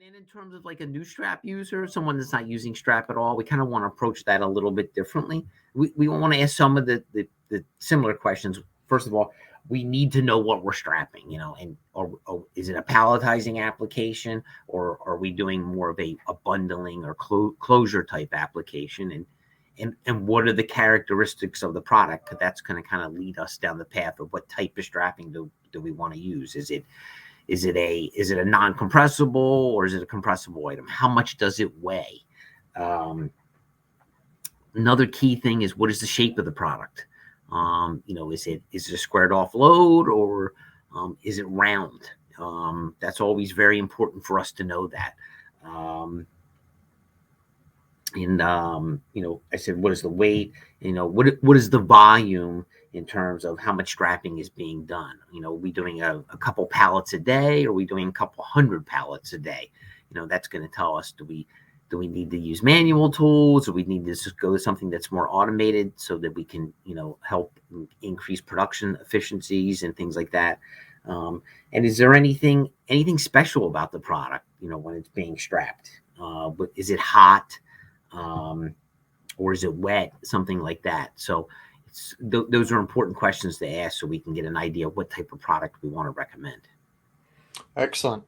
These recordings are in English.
then in terms of like a new strap user, someone that's not using strap at all, we kind of want to approach that a little bit differently. We want to ask some of the similar questions. First of all, we need to know what we're strapping, and or is it a palletizing application, or are we doing more of a bundling or closure type application? And what are the characteristics of the product? Because that's going to kind of lead us down the path of what type of strapping do we want to use. Is it a non-compressible, or is it a compressible item? How much does it weigh? Another key thing is, what is the shape of the product? Is it a squared off load, or is it round? That's always very important for us to know that. I said, what is the weight? What is the volume in terms of how much strapping is being done? Are we doing a couple pallets a day? Or are we doing a couple hundred pallets a day? That's going to tell us, do we need to use manual tools, or we need to just go to something that's more automated so that we can, help increase production efficiencies and things like that. And is there anything special about the product, when it's being strapped? Is it hot? Or is it wet? Something like that. So those are important questions to ask, so we can get an idea of what type of product we want to recommend. Excellent.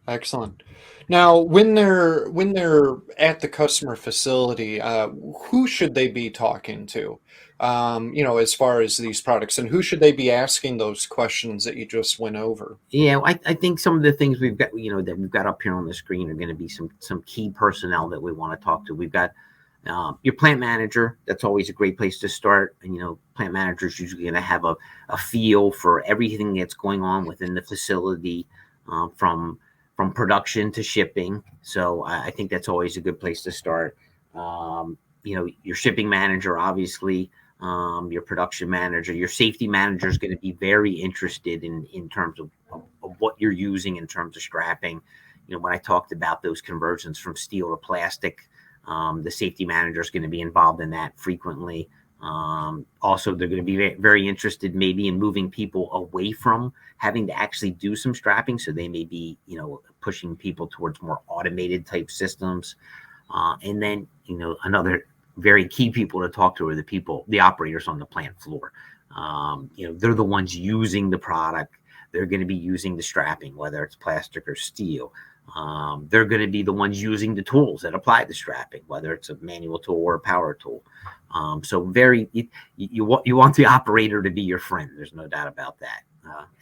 Now, when they're at the customer facility, who should they be talking to? As far as these products, and who should they be asking those questions that you just went over? Yeah, I think some of the things we've got, that we've got up here on the screen, are going to be some key personnel that we want to talk to. We've got your plant manager. That's always a great place to start. And, plant manager is usually going to have a feel for everything that's going on within the facility, from production to shipping. So I think that's always a good place to start. Your shipping manager, obviously, your production manager, your safety manager is going to be very interested in terms of what you're using in terms of strapping. When I talked about those conversions from steel to plastic, the safety manager is going to be involved in that frequently. Also, they're going to be very interested maybe in moving people away from having to actually do some strapping. So they may be, pushing people towards more automated type systems. And then, another very key people to talk to are the operators on the plant floor. They're the ones using the product. They're going to be using the strapping, whether it's plastic or steel. They're going to be the ones using the tools that apply the strapping, whether it's a manual tool or a power tool. So you want the operator to be your friend. There's no doubt about that.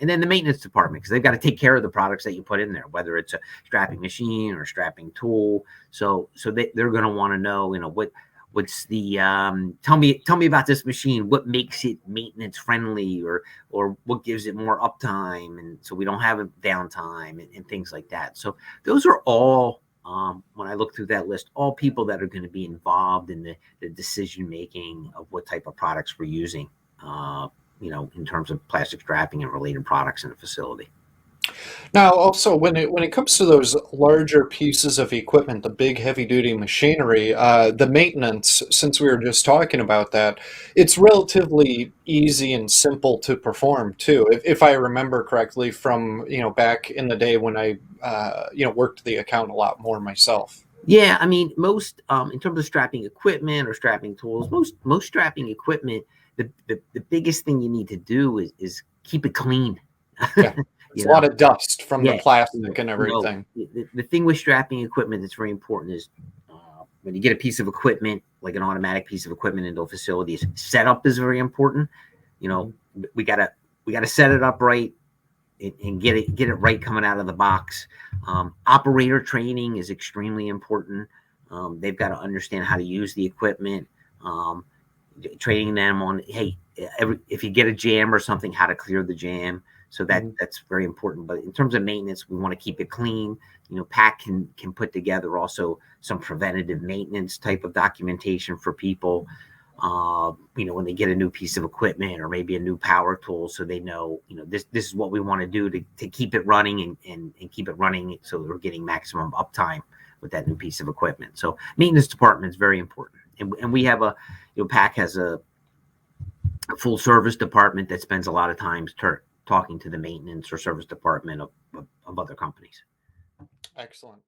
And then the maintenance department, because they've got to take care of the products that you put in there, whether it's a strapping machine or a strapping tool. So they're going to want to know, what's the tell me about this machine. What makes it maintenance friendly, or what gives it more uptime, and so we don't have a downtime and things like that. So those are all, when I look through that list, all people that are going to be involved in the decision making of what type of products we're using, in terms of plastic strapping and related products in the facility. Now, also, when it comes to those larger pieces of equipment, the big heavy duty machinery, the maintenance, since we were just talking about that, it's relatively easy and simple to perform too. If I remember correctly from, back in the day when I, worked the account a lot more myself. Yeah, I mean, most in terms of strapping equipment or strapping tools, most strapping equipment, the biggest thing you need to do is keep it clean. Yeah. There's a lot of dust from the plastic and everything. The thing with strapping equipment that's very important is, when you get a piece of equipment, like an automatic piece of equipment into a facility, setup is very important. We gotta set it up right and get it right coming out of the box. Operator training is extremely important. They've got to understand how to use the equipment. Training them on, hey, if you get a jam or something, how to clear the jam. So that's very important. But in terms of maintenance, we want to keep it clean. PAC can put together also some preventative maintenance type of documentation for people, when they get a new piece of equipment or maybe a new power tool, so they know, this is what we want to do to keep it running and keep it running so we're getting maximum uptime with that new piece of equipment. So maintenance department is very important. And we have PAC has a full service department that spends a lot of time talking to the maintenance or service department of other companies. Excellent.